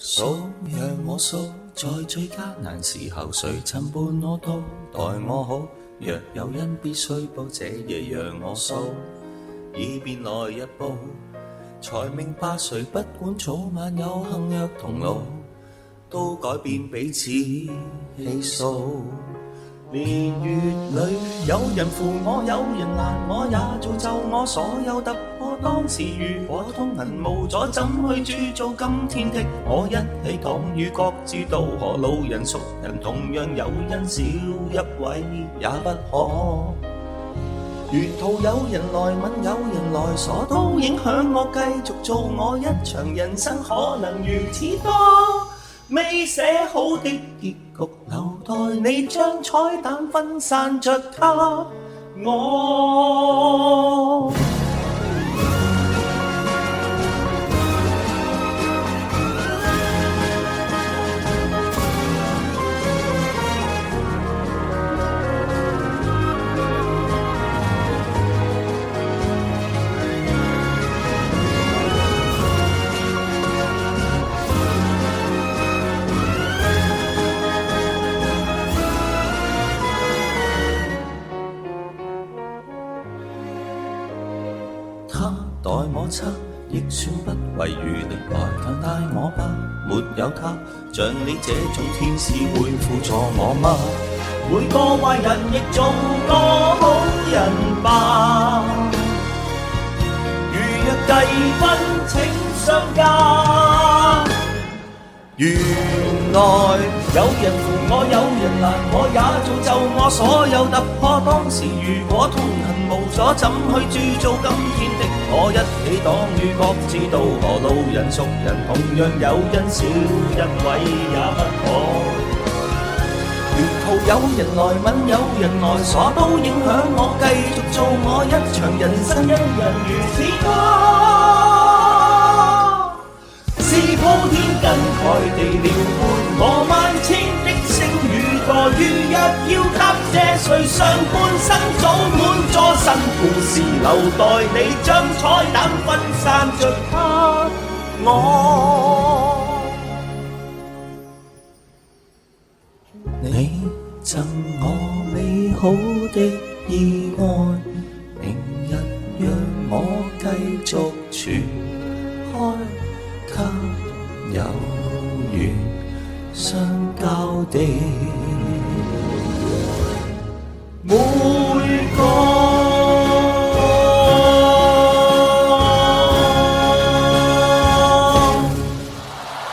數讓我數，在最艱難時候，誰曾伴我到？待我好，若有因必須報，這夜讓我數，以便來日報，才明白誰不管早晚有幸若同路，都改變彼此氣數。年月裏有人扶我，有人攔我，也造就我所有突破。當時如果通行無阻，怎去鑄造今天的我？一起擋雨各自渡河，路人熟人同樣有因，少一位也不可。沿途有人來問，有人來鎖，都影響我繼續做我。一場人生可能如此多，未寫好的結局，留待你將彩蛋分散着給我。他待我差，亦算不遺餘力來強大我吧。沒有他，像你這種天使會輔助我嗎？每個壞人亦做個好人吧。如若計分請相加。原來有人扶我，有人攔我，也造就我所有突破。當時如果通行無阻，怎去鑄造今天的我？一起擋雨各自渡河，路人熟人同樣有因，少一位也不可。沿途有人來問，有人來鎖，都影響我繼續做我。一場人生因人如此多，是鋪天跟蓋地撩撥我萬千的星與歌。如若要答謝誰，上半生早滿座新故事，留待你將彩蛋分散着給我。你贈我美好的意外，明日讓我繼續傳開，給有緣相交的